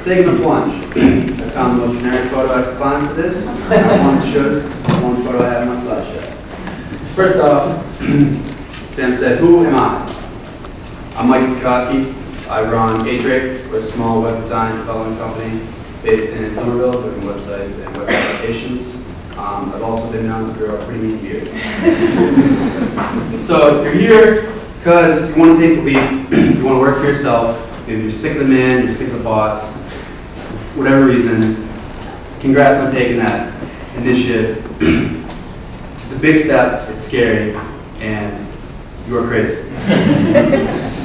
Taking a plunge. I found the most generic photo I could find for this. I wanted to show this because it's the one photo I have in my slideshow. So first off, Sam said, who am I? I'm Mike Kivikoski. I run A-Trade, we're a small web design and development company based in Somerville, doing websites and web applications. I've also been known to grow a pretty mean beard. So you're here because you want to take the leap, you want to work for yourself. Maybe you're sick of the man, you're sick of the boss, whatever reason. Congrats on taking that initiative. It's a big step, it's scary, and you are crazy.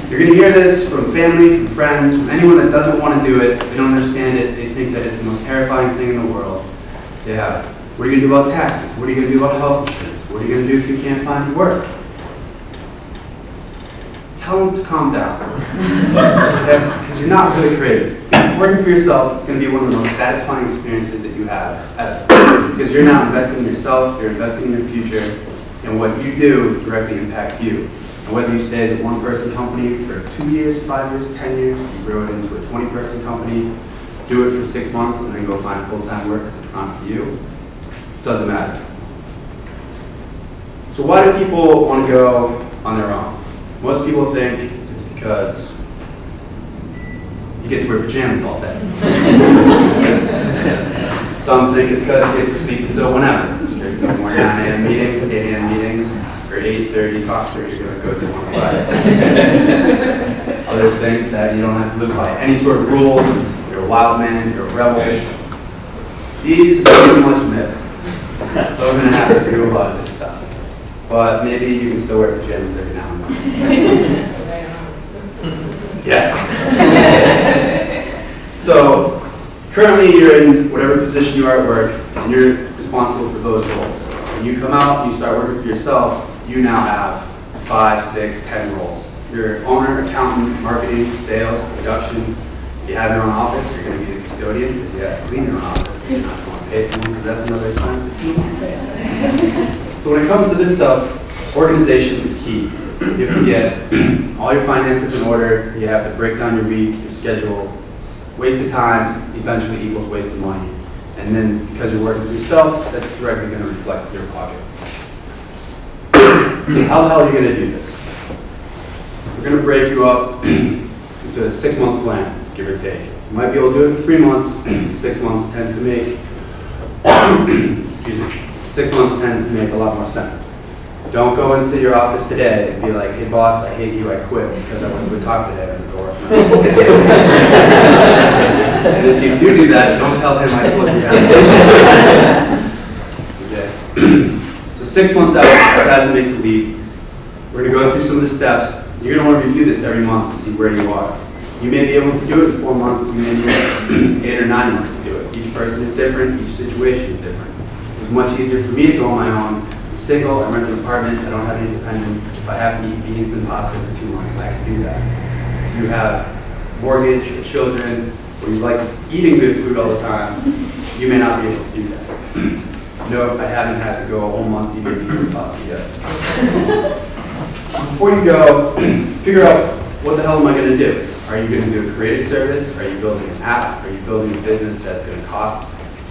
You're going to hear this from family, from friends, from anyone that doesn't want to do it. They don't understand it. They think that it's the most terrifying thing in the world. Yeah. What are you going to do about taxes? What are you going to do about health insurance? What are you going to do if you can't find work? Tell them to calm down. Because you're not really creative. Working for yourself, it's going to be one of the most satisfying experiences that you have. Because you're now investing in yourself, you're investing in your future, and what you do directly impacts you. And whether you stay as a one-person company for 2 years, 5 years, 10 years, you grow it into a 20-person company, do it for 6 months, and then go find full-time work because it's not for you, doesn't matter. So why do people want to go on their own? Most people think it's because you get to wear pajamas all day. Some think it's because you get to sleep until whenever. There's no more 9 a.m. meetings, 8 a.m. meetings, or 8:30 talks where you're going to go to 1 o'clock. Others think that you don't have to live by any sort of rules. You're a wild man, you're a rebel. These are pretty much myths. So you're still going to have to do a lot of this stuff. But maybe you can still wear pajamas every now and then. Yes. So currently you're in whatever position you are at work, and you're responsible for those roles. When you come out and you start working for yourself, you now have 5, 6, 10 roles. You're owner, accountant, marketing, sales, production. If you have your own office, you're going to be a custodian because you have to clean your own office because you're not going to pay someone because that's another expense that you can't pay. So when it comes to this stuff, organization is key. You have to get all your finances in order. You have to break down your week, your schedule. Waste of time eventually equals waste of money. And then because you're working for yourself, that's directly going to reflect your pocket. How the hell are you going to do this? We're going to break you up into a 6-month plan, give or take. You might be able to do it in 3 months. 6 months tends to make, excuse me, 6 months tends to make a lot more sense. Don't go into your office today and be like, hey boss, I hate you, I quit because I went to a talk today on the door. And if you do that, don't tell him I told you that. Okay. So 6 months out, you decided to make the leap. We're going to go through some of the steps. You're going to want to review this every month to see where you are. You may be able to do it in 4 months, you may need 8 or 9 months to do it. Each person is different, each situation is different. It's much easier for me to go on my own. I'm single, I rent an apartment, I don't have any dependents. If I have to eat beans and pasta for 2 months, I can do that. If you have mortgage or children, or you like eating good food all the time, you may not be able to do that. No, I haven't had to go a whole month eating beans and pasta yet. Before you go, figure out what the hell am I going to do? Are you going to do a creative service? Are you building an app? Are you building a business that's going to cost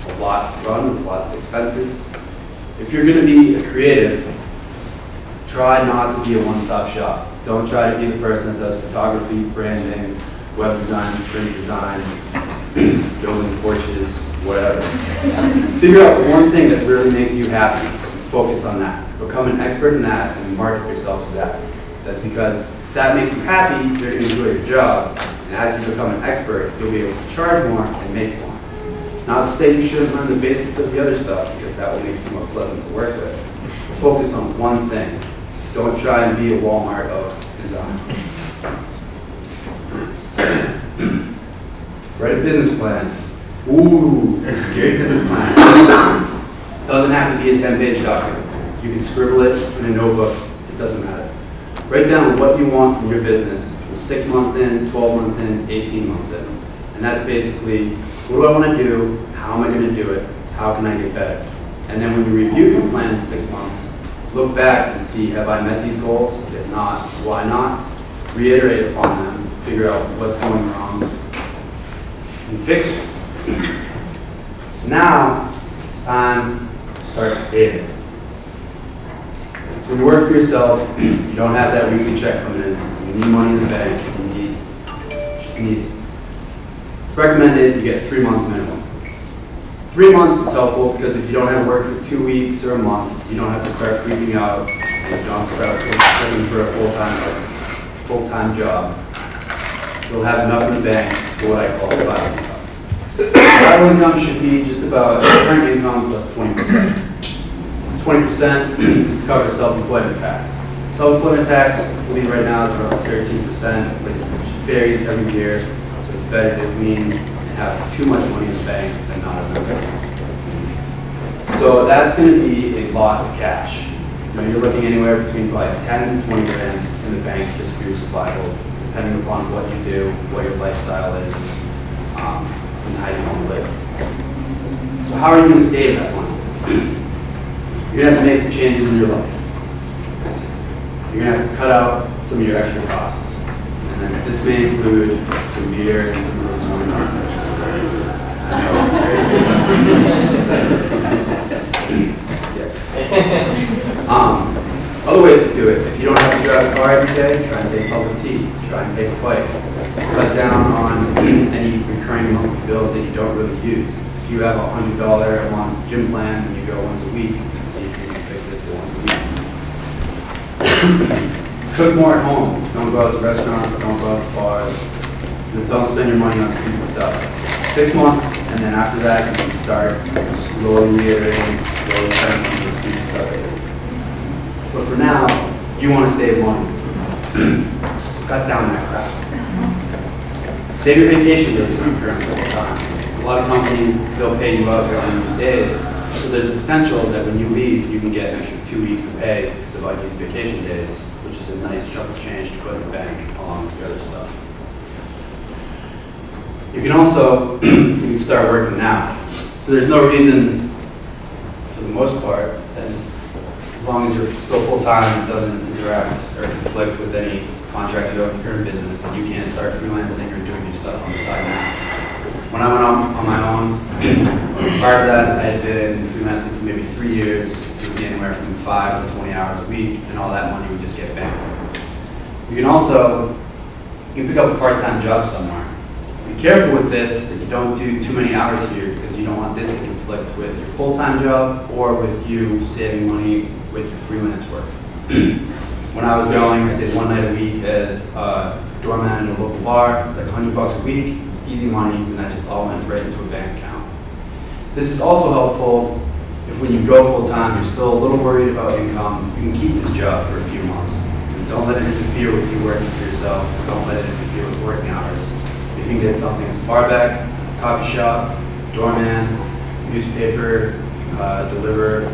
a lot to run with lots of expenses? If you're going to be a creative, try not to be a one-stop shop. Don't try to be the person that does photography, branding, web design, print design, building porches, whatever. Figure out one thing that really makes you happy. Focus on that. Become an expert in that and market yourself to that. That's because that makes you happy, you're going to enjoy your job, and as you become an expert, you'll be able to charge more and make more. Not to say you shouldn't learn the basics of the other stuff, because that will make you more pleasant to work with. But focus on one thing. Don't try and be a Walmart of design. Write a business plan. Ooh, a scary business plan. Doesn't have to be a 10-page document. You can scribble it in a notebook. It doesn't matter. Write down what you want from your business from 6 months in, 12 months in, 18 months in. And that's basically, what do I want to do? How am I going to do it? How can I get better? And then when you review your plan in 6 months, look back and see, have I met these goals? If not, why not? Reiterate upon them, figure out what's going wrong, and fix it. So now, it's time to start saving. So when you work for yourself, you don't have that weekly check coming in, you need money in the bank, you need it's recommended you get 3 months minimum. 3 months is helpful because if you don't have work for 2 weeks or a month, you don't have to start freaking out and you don't start looking for a full-time job. You'll have enough in the bank for what I call survival income. Survival income should be just about current income plus 20%. 20% is to cover self-employment tax. Self-employment tax, I believe right now is around 13%, which varies every year. So it's better to glean and have too much money in the bank than not enough. So that's going to be a lot of cash. So you're looking anywhere between like 10 to 20 grand in the bank just for your survival, depending upon what you do, what your lifestyle is, and how you want to live. So how are you going to save that money? You're going to have to make some changes in your life. You're going to have to cut out some of your extra costs. And then this may include some beer and some of those morning markets. Other ways to do it. If you don't have to drive a car every day, try and take public tea. Try and take a bike. Cut down on any recurring monthly bills that you don't really use. If you have a $100 a month gym plan and you go once a week, see if you can fix it to once a week. Cook more at home. Don't go out to restaurants, don't go out to bars. Don't spend your money on stupid stuff. 6 months, and then after that, you can start slowly reiterating, slowly spending on the stupid stuff. But for now, you want to save money. So cut down that crap. Save your vacation days if you're currently full-time. A lot of companies, they'll pay you out on those days. So there's a potential that when you leave, you can get an extra 2 weeks of pay because of unused vacation days, which is a nice chunk of change to put in the bank along with the other stuff. You can also you can start working now. So there's no reason, for the most part, that as long as you're still full-time, it doesn't interact or conflict with any contracts you have if you're in business, that you can't start freelancing or doing your stuff on the side now. When I went on my own, prior to that, I had been freelancing for maybe 3 years. It would be anywhere from 5 to 20 hours a week, and all that money would just get banked. You can also pick up a part-time job somewhere. Be careful with this that you don't do too many hours here because you don't want this to conflict with your full-time job or with you saving money with your freelance work. When I was going, I did 1 night a week as a doorman in a local bar. It was like $100 a week. It was easy money, and that just all went right into a bank account. This is also helpful if when you go full-time, you're still a little worried about income. You can keep this job for a few months. And don't let it interfere with you working for yourself. Don't let it interfere with working hours. You can get something as a barback, coffee shop, doorman, newspaper, deliver,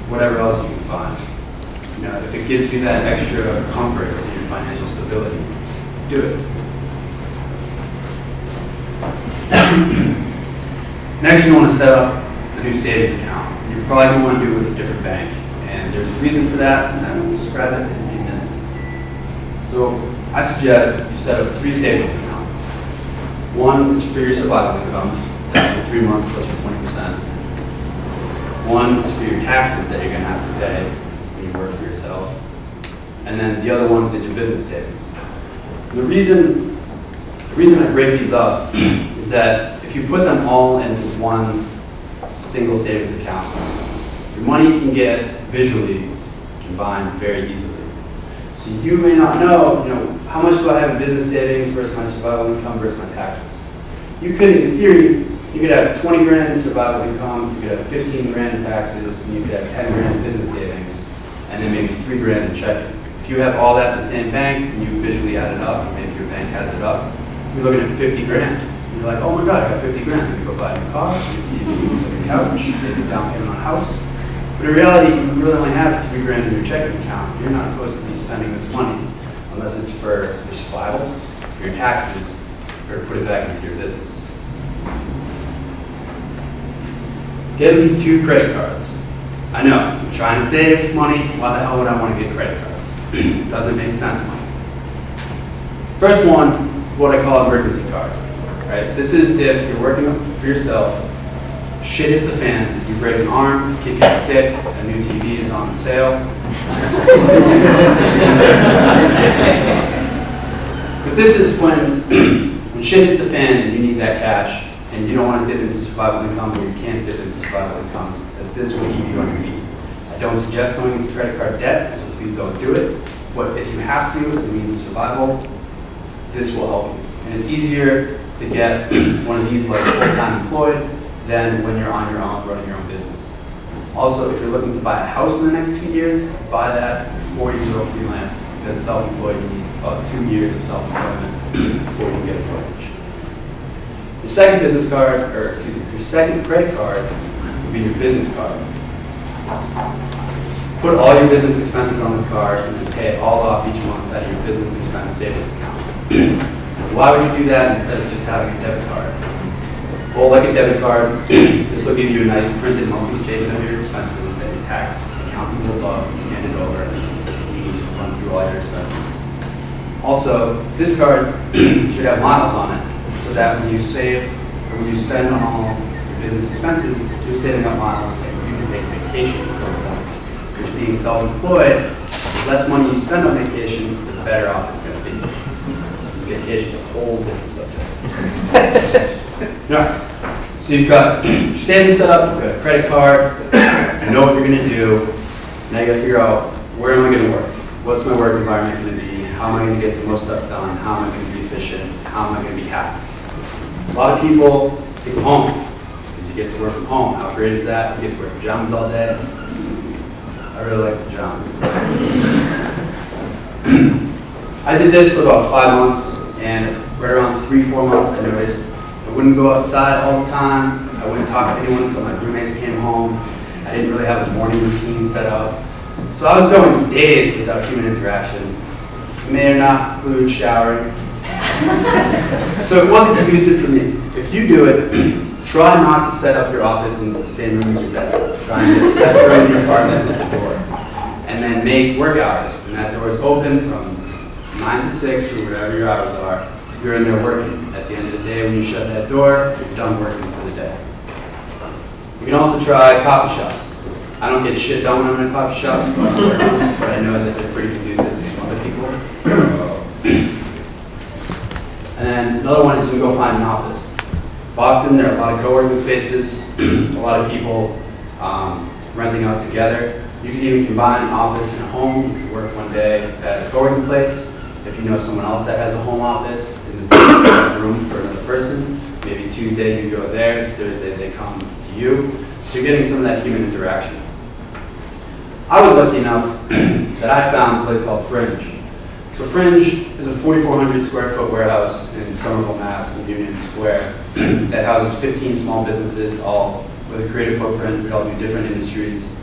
whatever else you can find. You know, if it gives you that extra comfort with your financial stability, do it. Next, you want to set up a new savings account. You're probably going to want to do it with a different bank. And there's a reason for that, and I will describe it in a minute. So I suggest you set up 3 savings accounts. One is for your survival income, that's for 3 months plus your 20%. One is for your taxes that you're going to have to pay when you work for yourself. And then the other one is your business savings. And the reason I break these up is that if you put them all into one single savings account, your money can get visually combined very easily. So you may not know, how much do I have in business savings versus my survival income versus my taxes? You could, in theory, you could have 20 grand in survival income, you could have 15 grand in taxes, and you could have 10 grand in business savings, and then maybe 3 grand in checking. If you have all that in the same bank, and you visually add it up, and maybe your bank adds it up, you're looking at 50 grand. And you're like, oh my God, I got 50 grand. I'm gonna go buy a new car, a TV, a couch, maybe a down payment on a house. But in reality, you really only have 3 grand in your checking account. You're not supposed to be spending this money unless it's for your survival, for your taxes, or to put it back into your business. Get at least 2 credit cards. I know, I'm trying to save money. Why the hell would I want to get credit cards? It doesn't make sense, money. First one is what I call emergency card. Right? This is if you're working for yourself, shit hits the fan, you break an arm, kid gets sick, a new TV is on sale. But this is when shit hits the fan and you need that cash, and you don't want to dip into survival income, or you can't dip into survival income, that this will keep you on your feet. I don't suggest going into credit card debt, so please don't do it. But if you have to, as a means of survival, this will help you. And it's easier to get one of these while you're full-time employed than when you're on your own, running your own business. Also, if you're looking to buy a house in the next 2 years, buy that before you go freelance, because self-employed, you need about 2 years of self-employment before you get a mortgage. Your second business card, or excuse me, your second credit card would be your business card. Put all your business expenses on this card and then pay it all off each month out of your business expense savings account. Why would you do that instead of just having a debit card? Well, like a debit card, this will give you a nice printed monthly statement of your expenses that your tax accountant will love. You hand it over and you can just run through all your expenses. Also, this card should have miles on it, so that when you save or when you spend on all your business expenses, you're saving up miles so you can take vacation at some point. Which, being self-employed, the less money you spend on vacation, the better off it's going to be. Vacation is a whole different subject. Alright, so you've got your savings set up, you've got a credit card, you know what you're going to do. Now you got to figure out, where am I going to work? What's my work environment going to be? How am I going to get the most stuff done? How am I going to be efficient? How am I going to be happy? A lot of people think of home, because you get to work from home. How great is that? You get to wear pajamas all day. I really like pajamas. I did this for about 5 months, and right around 3-4 months, I noticed I wouldn't go outside all the time. I wouldn't talk to anyone until my roommates came home. I didn't really have a morning routine set up. So I was going through days without human interaction. It may or not include showering. So it wasn't conducive for me. If you do it, try not to set up your office in the same room as your bed. Try and get separate your apartment at the door. And then make work hours. When that door is open from 9 to 6 or whatever your hours are, you're in there working. At the end of the day, when you shut that door, you're done working for the day. You can also try coffee shops. I don't get shit done when I'm in a coffee shop, so I don't work, but I know that they're pretty conducive to some other people. And then another one is you can go find an office. Boston, there are a lot of co-working spaces, a lot of people renting out together. You can even combine an office and a home. You can work one day at a co-working place. If you know someone else that has a home office in the room for another person, maybe Tuesday you go there, Thursday they come to you. So you're getting some of that human interaction. I was lucky enough that I found a place called Fringe. So Fringe is a 4,400 square foot warehouse in Somerville, Mass, in Union Square that houses 15 small businesses, all with a creative footprint. We all do different industries.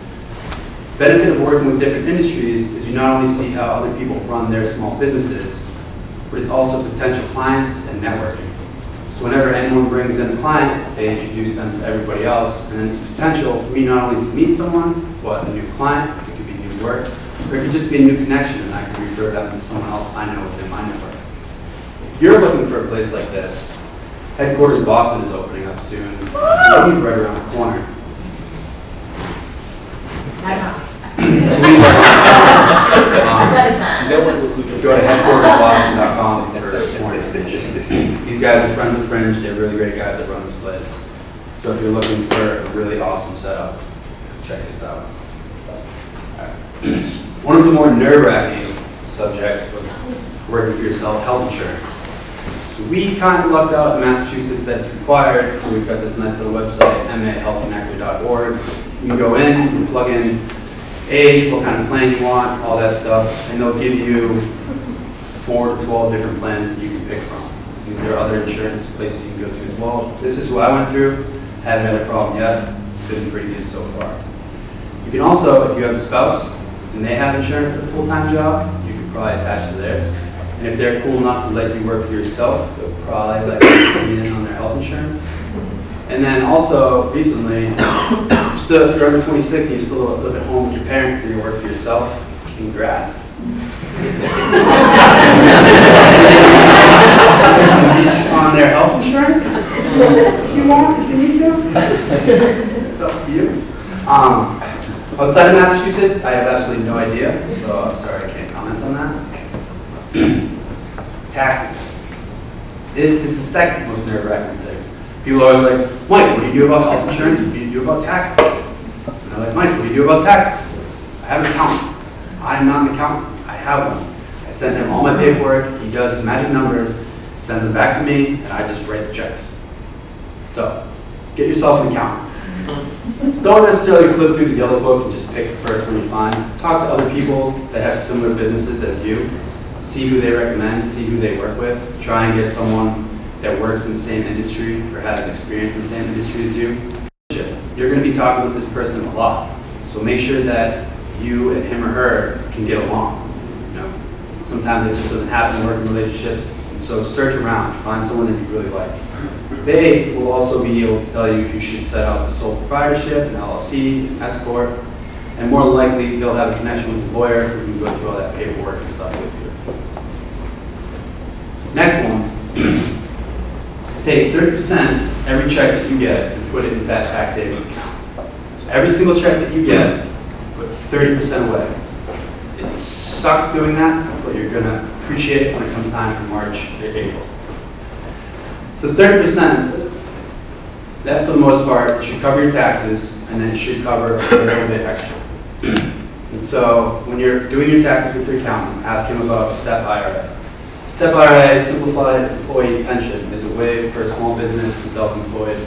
Benefit of working with different industries is you not only see how other people run their small businesses, but it's also potential clients and networking. So whenever anyone brings in a client, they introduce them to everybody else, and then it's potential for me not only to meet someone, but a new client, it could be new work, or it could just be a new connection, and I can refer them to someone else I know within my network. If you're looking for a place like this, Headquarters Boston is opening up soon. I believe right around the corner. Nice. Go to headquartersboston.com for more information. These guys are friends of Fringe. They're really great guys that run this place. So if you're looking for a really awesome setup, check this out. Right. One of the more nerve-wracking subjects of working for yourself health insurance. So we kind of lucked out in Massachusetts that it's required, so we've got this nice little website, mahealthconnector.org. You can go in, you can plug in age, what kind of plan you want, all that stuff, and they'll give you 4 to 12 different plans that you can pick from. And there are other insurance places you can go to as well. This is what I went through. Haven't had a problem yet. It's been pretty good so far. You can also, if you have a spouse and they have insurance at a full-time job, you can probably attach to theirs. And if they're cool enough to let you work for yourself, they'll probably let you get in on their health insurance. And then also, recently, if you're under 26 and you still live at home with your parents and you work for yourself, congrats. On their health insurance, if you want, if you need to. It's up to you. Outside of Massachusetts, I have absolutely no idea, so I'm sorry I can't comment on that. Taxes. This is the second most nerve-wracking thing. People are always like, Mike, what do you do about health insurance? What do you do about taxes? And they're like, Mike, what do you do about taxes? I have an accountant. I am not an accountant. I have one. I send him all my paperwork. He does his magic numbers, sends them back to me, and I just write the checks. So, get yourself an accountant. Don't necessarily flip through the yellow book and just pick the first one you find. Talk to other people that have similar businesses as you. See who they recommend, see who they work with. Try and get someone that works in the same industry or has experience in the same industry as you. You're going to be talking with this person a lot. So make sure that you and him or her can get along. You know, sometimes it just doesn't happen in working relationships. And so search around, find someone that you really like. They will also be able to tell you if you should set up a sole proprietorship, an LLC, an S corp, and more than likely they'll have a connection with a lawyer who can go through all that paperwork and stuff with you. Next one is take 30% every check that you get and put it into that tax savings account. So every single check that you get, put 30% away. It sucks doing that, but you're going to appreciate it when it comes time for March or April. So 30%, that for the most part should cover your taxes, and then it should cover a little bit extra. And so when you're doing your taxes with your accountant, ask him about a SEP IRA. SEP IRA, Simplified Employee Pension, is a way for small business and self-employed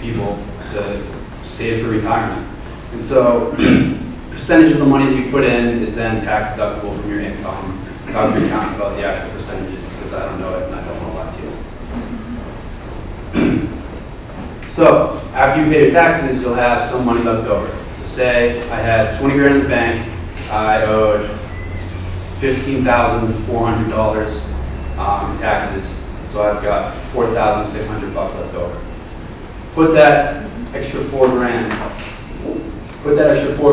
people to save for retirement. And so percentage of the money that you put in is then tax deductible from your income. Talk to your accountant about the actual percentages because I don't know it and I don't want to lie to you. So after you pay your taxes, you'll have some money left over. So say I had 20 grand in the bank, I owed $15,400 in taxes, so I've got $4,600 left over. Put that extra $4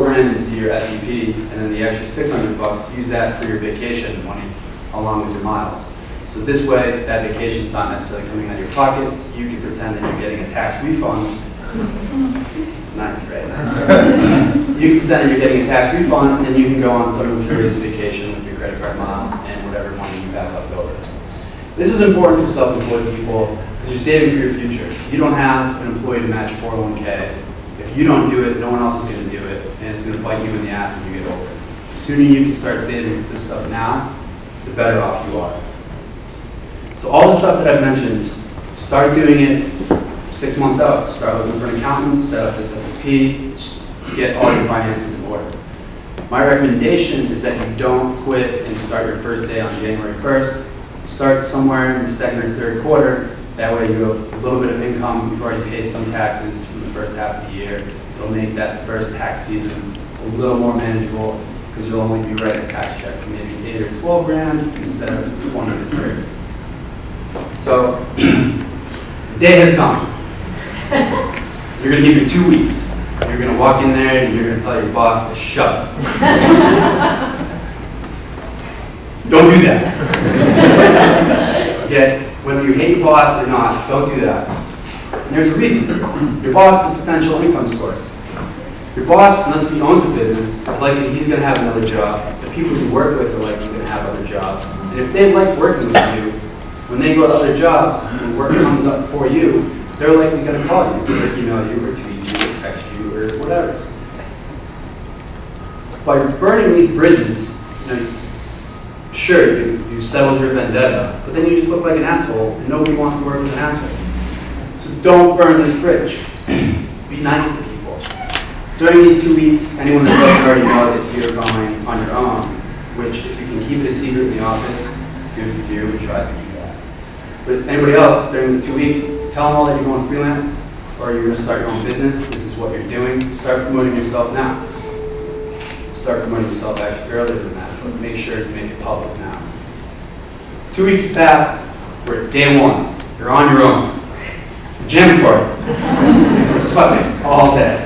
grand into your SEP, and then the extra $600, use that for your vacation money along with your miles. So this way, that vacation's not necessarily coming out of your pockets. You can pretend that you're getting a tax refund. Nice, right? You can pretend that you're getting a tax refund, and then you can go on some luxurious vacation with your credit card miles and whatever money you have left over. This is important for self-employed people because you're saving for your future. You don't have an employee to match 401k. If you don't do it, no one else is going to do it, and it's going to bite you in the ass when you get older. The sooner you can start saving this stuff now, the better off you are. So all the stuff that I've mentioned, start doing it 6 months out. Start looking for an accountant, set up this SEP, get all your finances in order. My recommendation is that you don't quit and start your first day on January 1st. Start somewhere in the second or third quarter. That way you have a little bit of income. You've already paid some taxes from the first half of the year. It'll make that first tax season a little more manageable because you'll only be writing a tax check for maybe 8 or 12 grand instead of 20 or 30. So the day has come. You're going to give it 2 weeks. You're going to walk in there and you're going to tell your boss to shut up. Don't do that. Okay? Whether you hate your boss or not, don't do that. And there's a reason. Your boss is a potential income source. Your boss, unless he owns the business, is likely he's going to have another job. The people you work with are likely going to have other jobs. And if they like working with you, when they go to other jobs and work comes up for you, they're likely going to call you, or email you, or tweet you, or text you, or whatever. By burning these bridges, Sure, you settled your vendetta, but then you just look like an asshole, and nobody wants to work with an asshole. So don't burn this bridge. Be nice to people. During these 2 weeks, anyone that doesn't already know that you're going on your own, which if you can keep it a secret in the office, good for you, and try to do that. But anybody else, during these 2 weeks, tell them all that you're going freelance, or you're going to start your own business. This is what you're doing. Start promoting yourself now. Start promoting yourself actually earlier than that, but make sure to make it public now. 2 weeks have passed. We're at day 1. You're on your own. Gym party. Sweatpants all day.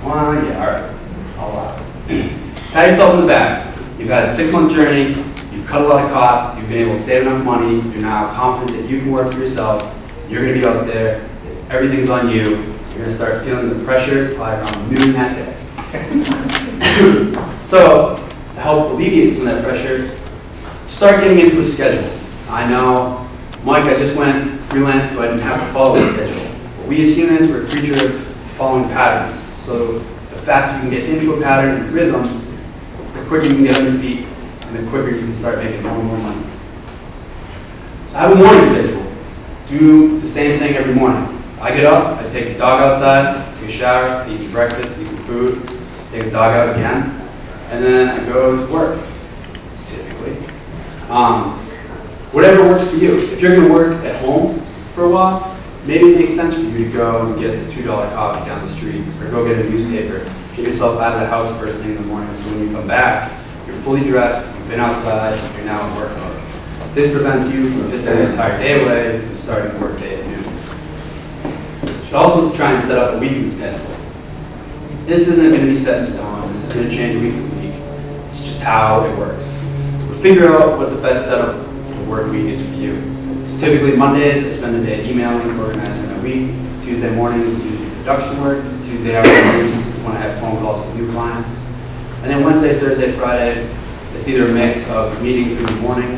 Well, yeah, all right. I'll allow it. Pat yourself in the back. You've had a 6-month journey. You've cut a lot of costs. You've been able to save enough money. You're now confident that you can work for yourself. You're going to be out there. Everything's on you. You're going to start feeling the pressure probably around noon that day. So, to help alleviate some of that pressure, start getting into a schedule. I know, Mike, I just went freelance, so I didn't have to follow a schedule. But we as humans, we're a creature of following patterns. So the faster you can get into a pattern and rhythm, the quicker you can get on your feet, and the quicker you can start making more and more money. So I have a morning schedule. Do the same thing every morning. I get up, I take the dog outside, take a shower, I eat some breakfast, eat some food, take the dog out again, and then I go to work, typically. Whatever works for you. If you're going to work at home for a while, maybe it makes sense for you to go and get the $2 coffee down the street, or go get a newspaper, get yourself out of the house first thing in the morning, so when you come back, you're fully dressed, you've been outside, you're now in work mode. This prevents you from missing the entire day away and starting the work day at noon. You should also try and set up a weekly schedule. This isn't going to be set in stone. This is going to change week to week. It's just how it works. But figure out what the best setup for the work week is for you. So typically Mondays, I spend the day emailing, organizing my week. Tuesday mornings is usually production work. Tuesday afternoons is when I have phone calls with new clients. And then Wednesday, Thursday, Friday, it's either a mix of meetings in the morning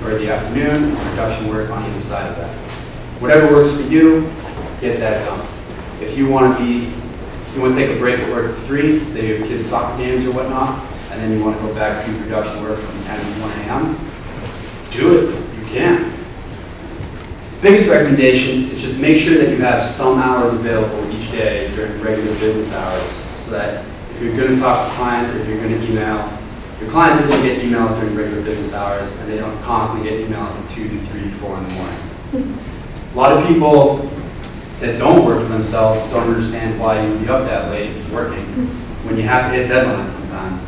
or the afternoon, or production work on either side of that. Whatever works for you, get that done. If you want to take a break at work at 3, say you have kids' soccer games or whatnot, and then you want to go back and do production work from 10 to 1 a.m., do it. You can. Biggest recommendation is just make sure that you have some hours available each day during regular business hours, so that if you're going to talk to clients or if you're going to email, your clients are going to get emails during regular business hours, and they don't constantly get emails at 2 to 3, 4 in the morning. A lot of people that don't work for themselves don't understand why you would be up that late working when you have to hit deadlines sometimes.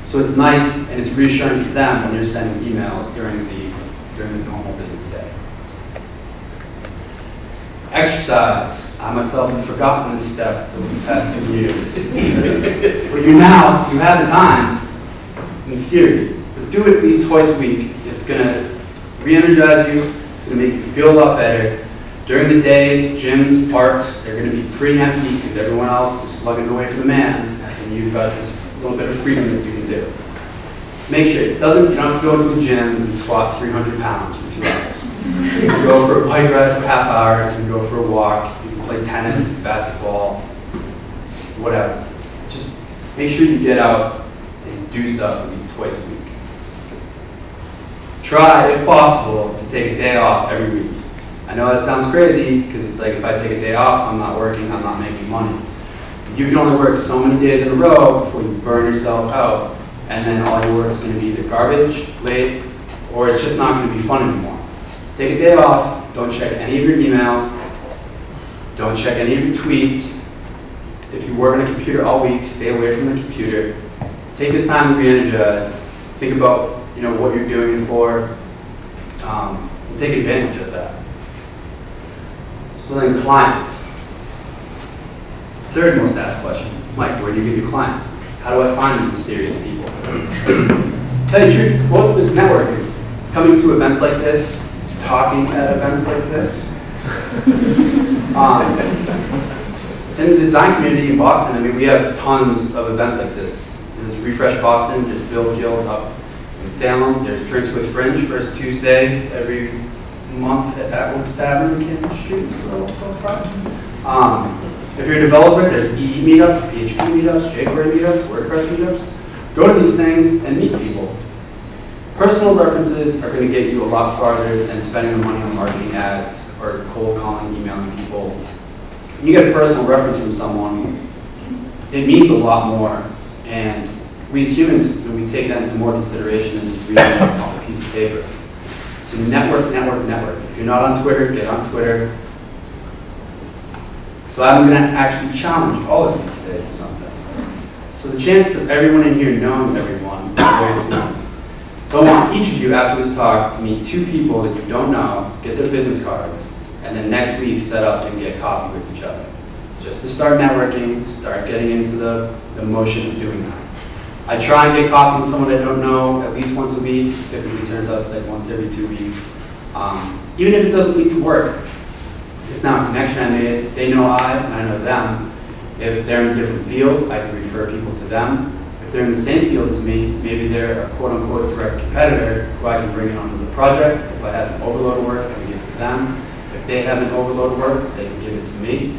So it's nice and it's reassuring to them when you're sending emails during the normal business day. Exercise. I myself have forgotten this step over the past 2 years. But you have the time, in theory, but do it at least twice a week. It's going to re-energize you. It's going to make you feel a lot better. During the day, gyms, parks, they're going to be pretty empty because everyone else is slugging away for the man, and you've got this little bit of freedom that you can do. Make sure you don't have to go to the gym and squat 300 pounds for 2 hours. You can go for a bike ride for a half hour, you can go for a walk, you can play tennis, basketball, whatever. Just make sure you get out and do stuff at least twice a week. Try, if possible, to take a day off every week. I know that sounds crazy, because it's like if I take a day off, I'm not working, I'm not making money. You can only work so many days in a row before you burn yourself out, and then all your work is going to be either garbage, late, or it's just not going to be fun anymore. Take a day off, don't check any of your email, don't check any of your tweets. If you work on a computer all week, stay away from the computer. Take this time to re-energize. Think about what you're doing it for, and take advantage of that. So then clients. Third most asked question, Mike, where do you get your clients? How do I find these mysterious people? Tell you the truth, most of it's networking. It's coming to events like this, it's talking at events like this. In the design community in Boston, we have tons of events like this. There's Refresh Boston, there's Build Guild up in Salem, there's Drinks with Fringe, first Tuesday every month at Atwood's Tavern, Canton Street, a little close by. If you're a developer, there's EE meetups, PHP meetups, jQuery meetups, WordPress meetups. Go to these things and meet people. Personal references are going to get you a lot farther than spending the money on marketing ads or cold calling, emailing people. When you get a personal reference from someone, it means a lot more. And we as humans, we take that into more consideration than just reading it off a piece of paper. So network, network, network. If you're not on Twitter, get on Twitter. So I'm going to actually challenge all of you today to something. So the chances of everyone in here knowing everyone is very slim. So I want each of you after this talk to meet 2 people that you don't know, get their business cards, and then next week set up and get coffee with each other. Just to start networking, start getting into the motion of doing that. I try and get coffee with someone I don't know at least once a week. Typically turns out it's like once every 2 weeks. Even if it doesn't lead to work, it's now a connection I made. They know I, and I know them. If they're in a different field, I can refer people to them. If they're in the same field as me, maybe they're a quote-unquote direct competitor who I can bring in onto the project. If I have an overload of work, I can give it to them. If they have an overload of work, they can give it to me.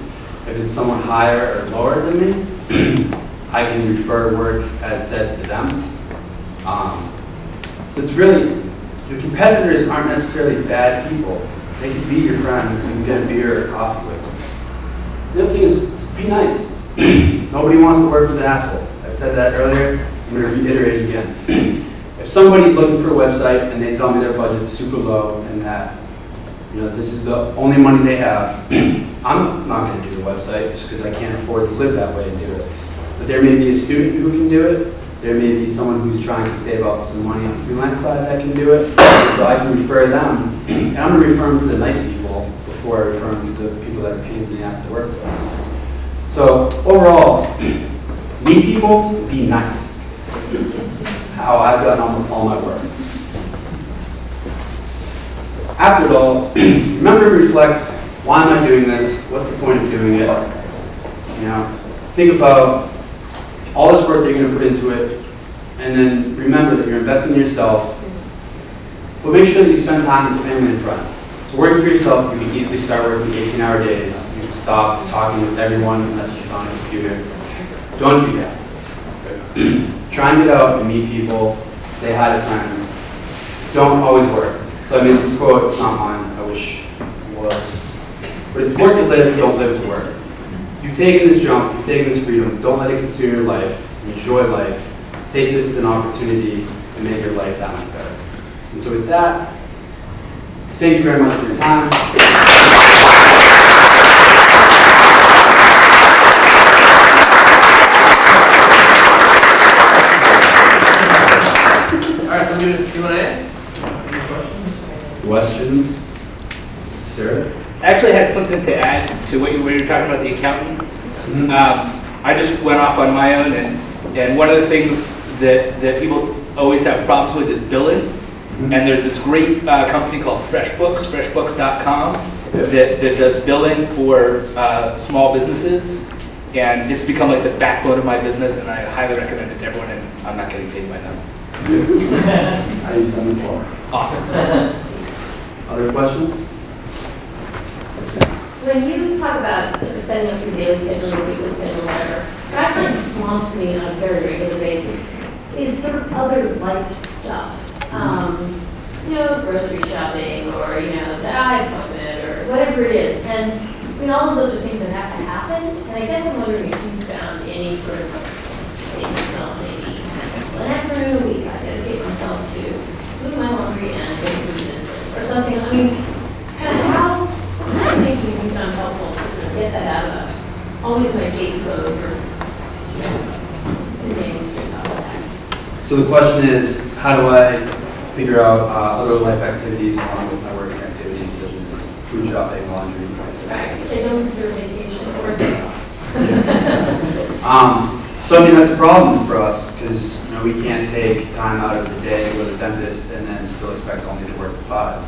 If it's someone higher or lower than me, I can refer work as said to them. So it's really, your competitors aren't necessarily bad people. They can be your friends and get a beer or coffee with them. The other thing is, be nice. Nobody wants to work with an asshole. I said that earlier. I'm going to reiterate it again. If somebody's looking for a website and they tell me their budget's super low and that this is the only money they have, I'm not going to do the website just because I can't afford to live that way and do it. But there may be a student who can do it. There may be someone who's trying to save up some money on the freelance side that can do it. So I can refer them. And I'm going to refer them to the nice people before I refer them to the people that are pains in the ass to work with. So overall, meet people, be nice. That's how I've done almost all my work. After it all, remember to reflect, why am I doing this? What's the point of doing it? Think about all this work that you're going to put into it, and then remember that you're investing in yourself. But make sure that you spend time with family and friends. So working for yourself, you can easily start working 18-hour days. You can stop talking with everyone unless it's on a computer. Don't do that. Try and get out and meet people, say hi to friends. Don't always work. So I made this quote, it's not mine, I wish it was. But it's work to live, don't live to work. You've taken this jump, you've taken this freedom, don't let it consume your life, enjoy life. Take this as an opportunity to make your life that much better. And so with that, thank you very much for your time. All right, so we do Q&A. Questions? Sir? I actually had something to add to what you were talking about, the accountant. I just went off on my own, and one of the things that people always have problems with is billing. And there's this great company called FreshBooks, freshbooks.com, that does billing for small businesses. And it's become like the backbone of my business, and I highly recommend it to everyone, and I'm not getting paid by them. I use them before. Awesome. Other questions? When you talk about sort of setting up your daily schedule, your weekly schedule, whatever, what I find swamps me on a very regular basis is sort of other life stuff. Grocery shopping, or the eye appointment, or whatever it is. And all of those are things that have to happen. And I guess I'm wondering if you found any sort of save yourself maybe one afternoon a week I dedicate myself to doing my laundry and going through this or something. I mean, kind of how I think you found helpful to sort of get that out of always my base mode versus just containing yourself. So the question is, how do I figure out other life activities along with my working activities, such as food shopping, laundry, and right, which I don't consider vacation or a day off. So that's a problem for us because we can't take time out of the day to go to the dentist and then still expect only to work to 5.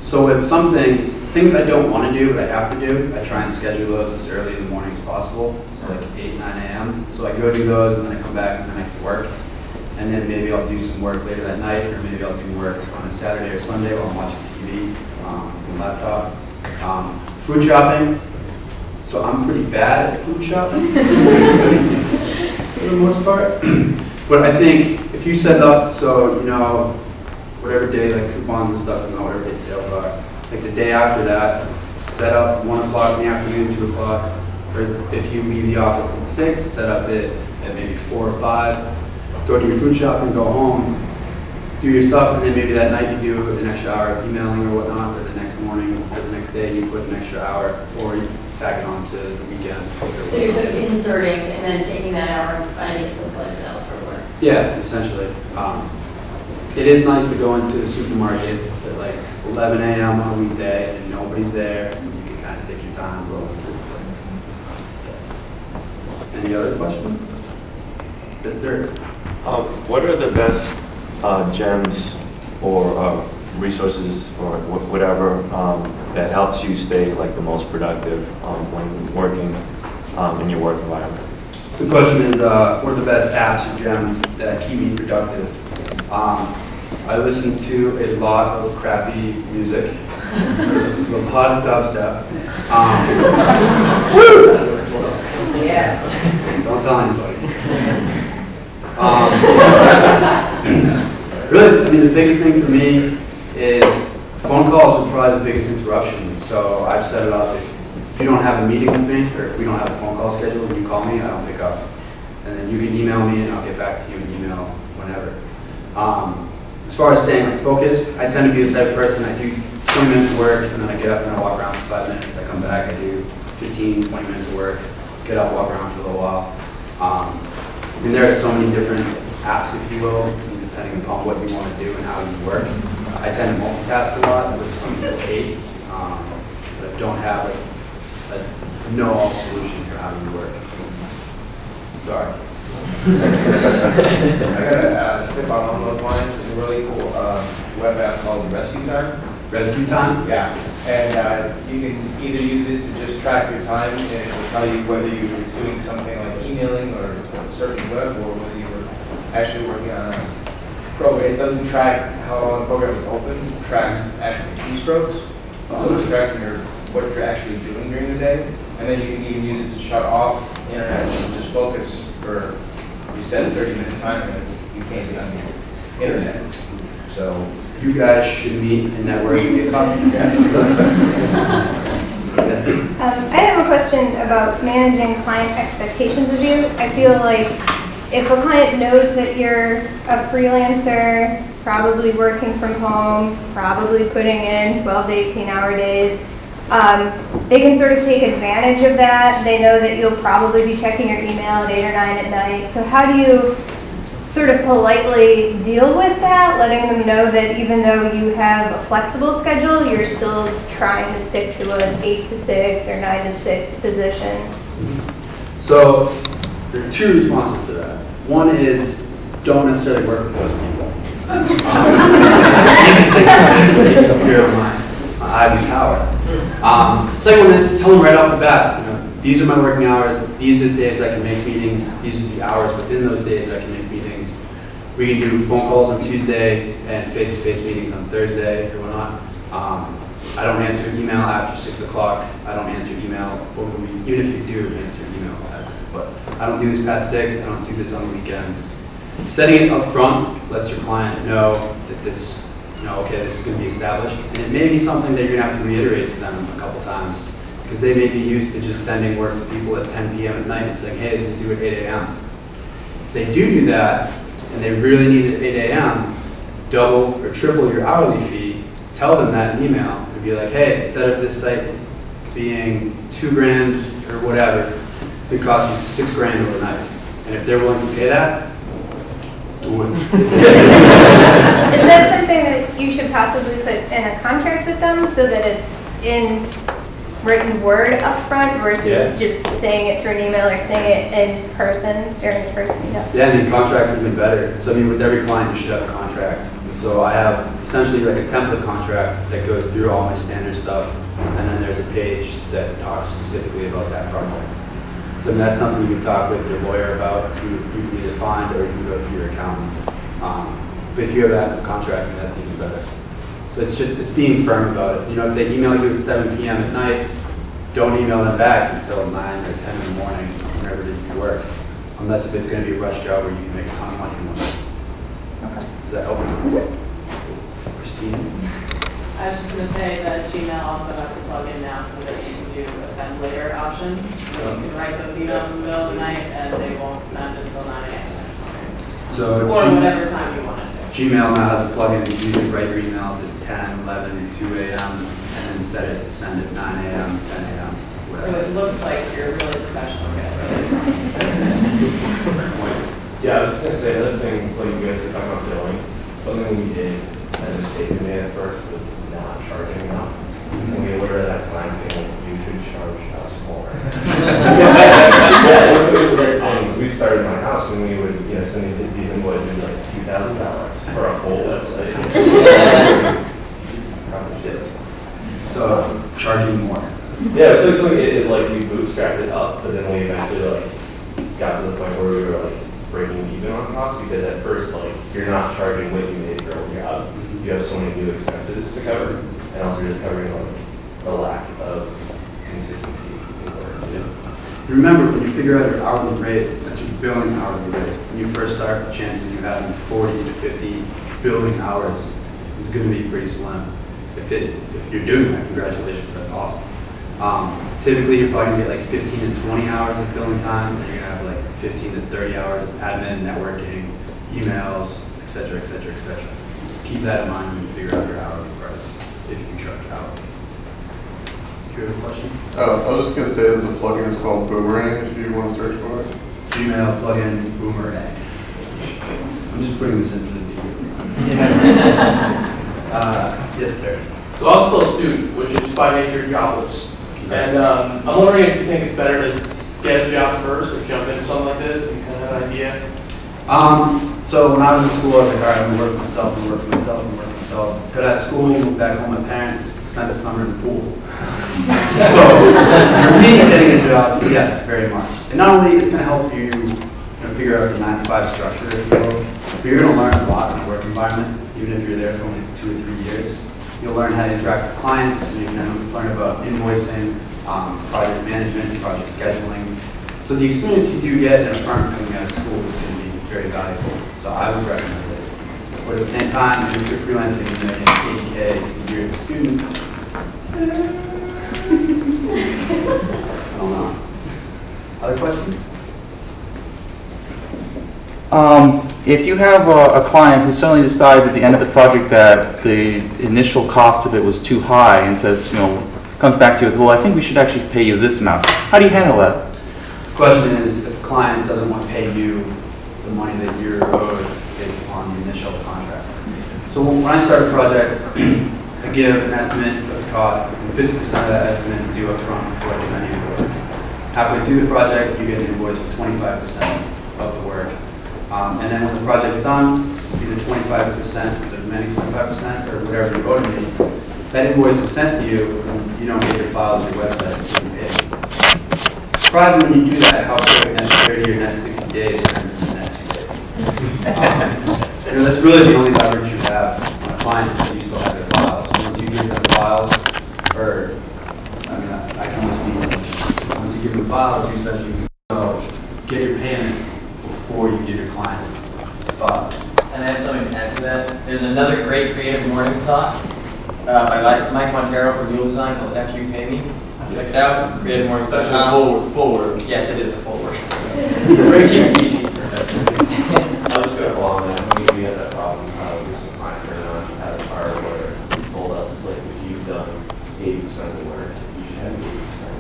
So with some things I don't want to do but I have to do, I try and schedule those as early in the morning as possible. So like 8, 9 a.m. So I go do those and then I come back and then I can work. And then maybe I'll do some work later that night, or maybe I'll do work on a Saturday or Sunday while I'm watching TV on the laptop. Food shopping, So I'm pretty bad at food shopping for the most part. But I think if you set up so you know whatever day like coupons and stuff, you know whatever day sales are. Like the day after that, set up 1 o'clock in the afternoon, 2 o'clock. Or if you leave the office at 6, set up it at maybe 4 or 5. Go do your food shopping, go home, do your stuff, and then maybe that night you do an extra hour of emailing or whatnot, or the next morning or the next day you put an extra hour, or you tag it on to the weekend. So you're sort of inserting and then taking that hour and finding it someplace else for work. Yeah, essentially. It is nice to go into the supermarket at like 11 a.m. on a weekday and nobody's there, and you can kind of take your time rolling through the place. Yes. Any other questions? Yes, sir. What are the best gems or resources or whatever that helps you stay like the most productive when working in your work environment? So the question is, what are the best apps or gems that keep me productive? I listen to a lot of crappy music. I listen to a lot of dubstep. Yeah. Don't tell anybody. Really, I mean, the biggest thing for me is phone calls are probably the biggest interruption. So I've set it up. If you don't have a meeting with me, or if we don't have a phone call scheduled, and you call me, I don't pick up. And then you can email me, and I'll get back to you in email whenever. As far as staying like focused, I tend to be the type of person, I do 20 minutes of work, and then I get up and I walk around for 5 minutes. I come back, I do 15, 20 minutes of work, get up, walk around for a little while. I mean, there are so many different apps, if you will, depending upon what you want to do and how you work. I tend to multitask a lot, which some people hate, but don't have a know-all solution for how you work. Sorry. I got a tip on those lines. It's a really cool web app called Rescue Time. Rescue Time? Yeah, and you can either use it to just track your time, and it will tell you whether you were doing something like emailing or surfing web, or whether you were actually working on a program. It doesn't track how long the program is open. It tracks actual keystrokes, so it tracks what you're actually doing during the day, and then you can even use it to shut off internet and just focus for. You set a 30-minute time limit, you can't get on your internet. So you guys should meet and network and get coffee. Yes. I have a question about managing client expectations of you. I feel like if a client knows that you're a freelancer, probably working from home, probably putting in 12 to 18-hour days, they can sort of take advantage of that. They know that you'll probably be checking your email at 8 or 9 at night. So how do you sort of politely deal with that, letting them know that even though you have a flexible schedule, you're still trying to stick to an 8 to 6 or 9 to 6 position? So there are 2 responses to that. One is don't necessarily work with those people. Easy thing to say here on my Ivy Tower. Second one is tell them right off the bat, these are my working hours, these are the days I can make meetings, these are the hours within those days I can make meetings. We can do phone calls on Tuesday and face-to-face meetings on Thursday or whatnot. I don't answer email after 6 o'clock. I don't answer email over the week, even if you do answer email past 6, but I don't do this past 6, I don't do this on the weekends. Setting it up front lets your client know that this okay, this is going to be established. And it may be something that you're going to have to reiterate to them a couple times, because they may be used to just sending work to people at 10 p.m. at night and saying, hey, this is due at 8 a.m. If they do that, and they really need it at 8 a.m., double or triple your hourly fee, tell them that in email, and be like, hey, instead of this site being $2,000 or whatever, it's going to cost you $6,000 overnight. And if they're willing to pay that, do it. Is that something that you should possibly put in a contract with them so that it's in written word up front versus just saying it through an email or saying it in person during the first meetup? Yeah, I mean, contracts even better. So I mean, with every client, you should have a contract. So I have essentially like a template contract that goes through all my standard stuff, and then there's a page that talks specifically about that project. So that's something you can talk with your lawyer about. You can either find or you can go through your accountant. But if you have active contracting, that's even better. So it's being firm about it. If they email you at 7 p.m. at night, don't email them back until 9 or 10 in the morning, whenever it is you work. Unless if it's going to be a rush job where you can make a ton of money in one day. Okay. Does that help you? Christine? I was just going to say that Gmail also has a plugin now so that you can do a send later option. So you can write those emails in the middle of the night and they won't send until 9 a.m. next morning. So Or whatever time you want it to. Gmail now has a plugin that you can write your emails at 10, 11, and 2 a.m. and then set it to send at 9 a.m., 10 a.m. So it looks like you're really professional, guys. Yeah, I was just gonna say, another thing, like you guys were talking about billing, something we did as a statement made at first was not charging enough. And we ordered that client saying, you should charge us more. We started my house and we would, send these invoices like $2,000 for a whole website. Probably shit. So charging more. Yeah, so it's like, like we bootstrapped it up, but then we eventually got to the point where we were breaking even on costs, because at first you're not charging what you made for a job. You have so many new expenses to cover, and also just covering a lack of consistency in work. Remember, when you figure out your hourly rate, that's your billing hourly rate. When you first start, the chances of you having 40 to 50 billing hours is going to be pretty slim. If you're doing that, congratulations, that's awesome. Typically, you're probably going to get 15 to 20 hours of billing time, and you're going to have 15 to 30 hours of admin, networking, emails, et cetera, et cetera, et cetera. So keep that in mind when you figure out your hourly price, if you can charge hourly. Do you have a question? I was just going to say that the plugin is called Boomerang if you want to search for it. Gmail plugin Boomerang. I'm just putting this in for the video. Yes, sir. So I'm still a student, which is by nature jobless. And I'm wondering if you think it's better to get a job first or jump into something like this and kind of have an idea? So when I was in school, I was like, all right, I'm going to work for myself, I'm going to work for myself, I'm going to work for myself. Got out of school, moved back home with my parents, spent the summer in the pool. So for me, getting a job, yes, very much. And not only it's going to help you, figure out the 9-to-5 structure, if you will, but you're going to learn a lot in a work environment, even if you're there for only 2 or 3 years. You'll learn how to interact with clients, and you're going to learn about invoicing, project management, project scheduling. So the experience you do get in a firm coming out of school is going to be very valuable. So I would recommend it. But at the same time, if you're freelancing and you're getting 80K a year as a student, I don't know. Other questions? If you have a client who suddenly decides at the end of the project that the initial cost of it was too high and says, comes back to you with, well, I think we should actually pay you this amount. How do you handle that? The question is, if the client doesn't want to pay you the money that you're owed based upon the initial contract. So when I start a project, I give an estimate of the cost, and 50% of that estimate is due up front before I do any of the work. Halfway through the project, you get an invoice for 25% of the work. And then when the project's done, it's either 25%, the remaining 25%, or whatever you owe to me. That invoice is sent to you, and you don't get your files or your website until you pay. Surprising when you do that, how quick net 30 or net 60 days turns into net 2 days. That's really the only leverage you have on a client is that you still have their files. Once you give them the files, I can almost be, once you give them files, you essentially get your payment before you give your clients files. And I have something to add to that. There's another great Creative Mornings talk by Mike Montero from Dual Design called F You Pay Me. Check it out, creativemornings.com. That's full word. Yes, it is the full word. Very cheap and PG. I was just going to follow on that. We had that problem with some clients early on as our lawyer told us, it's like, if you've done 80% of the work, you should have 80% of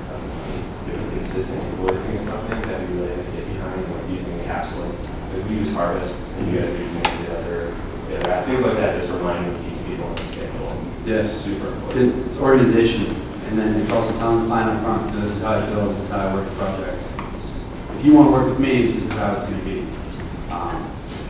the money. Doing consistent invoicing is something that we really have to get behind, using the apps like we use Harvest, and you guys are using the other things like that, just reminding people on the schedule. Yes, super important. It's organization, and then it's also telling the client up front, this is how I build, this is how I work the project. If you want to work with me, this is how it's going to be.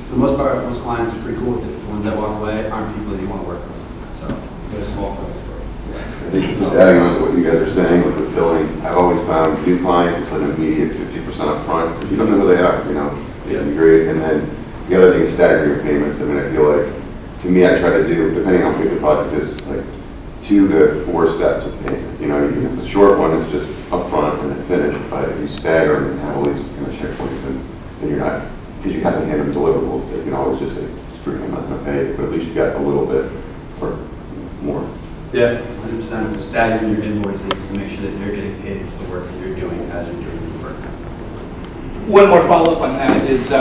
For the most part, most clients are pretty cool with it. The ones that walk away aren't people that you want to work with. So there's small points for it. I think just adding on to what you guys are saying with the billing, I've always found new clients, it's an immediate 50% up front, because you don't know who they are, It'd be great. And then the other thing is stagger your payments. I feel like, to me, I try to do, depending on how big the project is, like 2 to 4 steps of payment. You know, if it's a short one, it's just upfront and then finished, but if you stagger them and have all these kind of checkpoints, and you're not, because you have to hand them deliverables, they can always just say, screw it, I'm not going to pay, but at least you got a little bit or more. Yeah, 100%. So staggering your invoices to make sure that you're getting paid for the work that you're doing as you're doing the work. One more follow-up on that is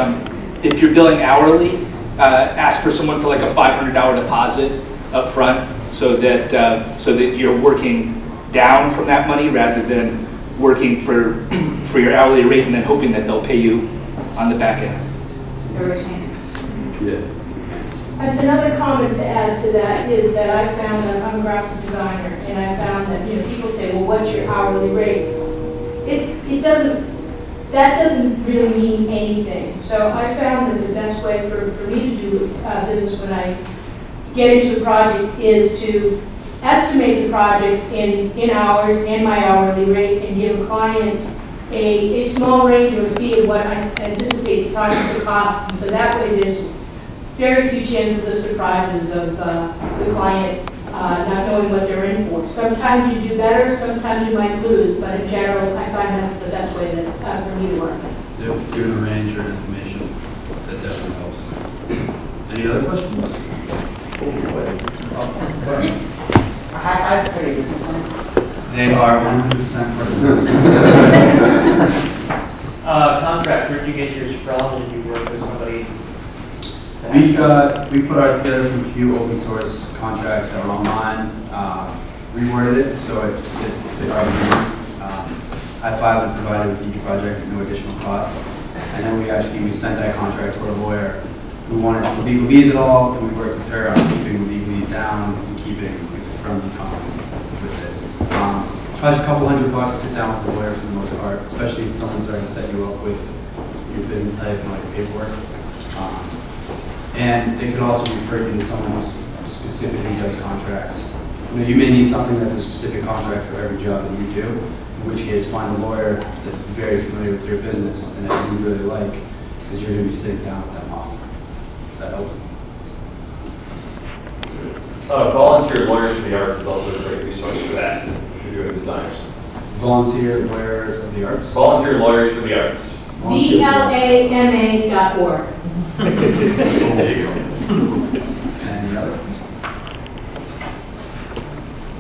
if you're billing hourly, ask for someone for like a $500 deposit up front so that you're working down from that money rather than working for your hourly rate and then hoping that they'll pay you on the back end. Yeah. Another comment to add to that is that I found that I'm a graphic designer, and I found that, you know, people say, well, what's your hourly rate? That doesn't really mean anything. So I found that the best way for me to do business when I get into a project is to estimate the project in hours and my hourly rate and give a client a small range or a fee of what I anticipate the project to cost. And so that way there's very few chances of surprises of the client not knowing what they're in for. Sometimes you do better, sometimes you might lose, but in general, I find that's the best way for me to work. Yep, given a range or an estimation, that definitely helps. Any other questions? High-five for your business one. They are 100% part of the business. Contract, where did you get yours from? Did you work with somebody? We put ours together from a few open source contracts that were online, reworded it so it fit our need. High fives are provided with each project at no additional cost. And then we sent that contract to our lawyer who wanted to legalese it all, and we worked with her on keeping the legalese down and keeping the friendly tone with it. Costs a couple $100 to sit down with the lawyer for the most part, especially if someone's trying to set you up with your business type and like paperwork. And it could also refer you to someone who specifically does contracts. You know, you may need something that's a specific contract for every job that you do, in which case find a lawyer that's very familiar with your business and that you really like, because you're going to be sitting down with them often. Does that help? Volunteer Lawyers for the Arts is also a great resource for that, if you're doing designers. Volunteer Lawyers of the Arts? Volunteer Lawyers for the Arts. VLAMA.org. There you go. Any other?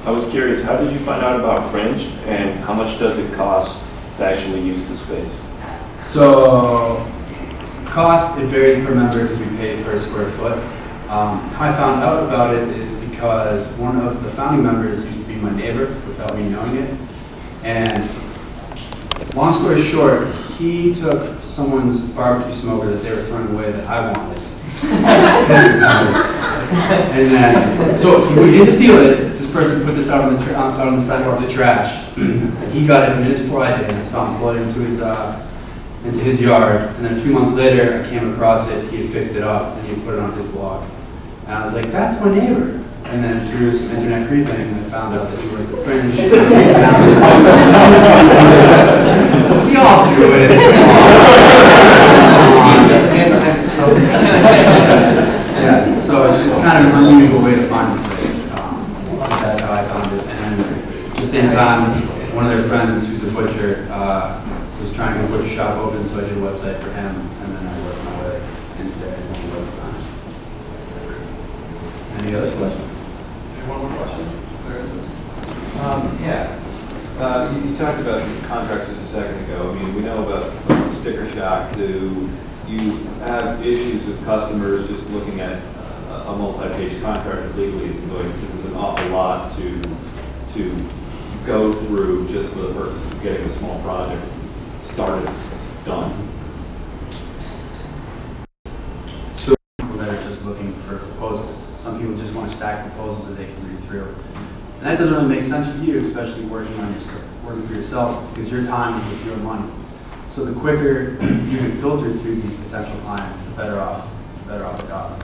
I was curious, how did you find out about Fringe, and how much does it cost to actually use the space? So, cost, it varies per member because we pay per square foot. How I found out about it is because one of the founding members used to be my neighbor without me knowing it. And long story short, he took someone's barbecue smoker that they were throwing away that I wanted. And then, so we didn't steal it. This person put this out on the sidewalk of the trash. He got it minutes before I did, and I saw him pull it into his yard. And then a few months later, I came across it. He had fixed it up, and he had put it on his blog. And I was like, that's my neighbor. And then through some internet creeping, I found out that he worked with Fringe. We all do it. Yeah, so it's kind of an unusual way to find the place. That's how I found it. And at the same time, one of their friends, who's a butcher, was trying to get a butcher shop open, so I did a website for him, and then I worked my way into there. Any other questions? One more question? You talked about contracts just a second ago. I mean, we know about sticker shock. Do you have issues with customers just looking at a multi-page contract legally and going, this is an awful lot to go through just for the purpose of getting a small project started, done? So people that are just looking for proposals. Some people just want to stack proposals that they can read through. And that doesn't really make sense for you, especially working for yourself, because your time is your money. So the quicker you can filter through these potential clients, the better off the job.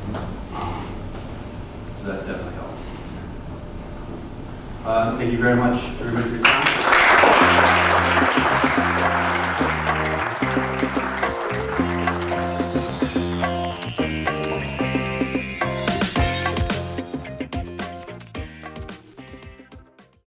So that definitely helps. Thank you very much, everybody, for your time.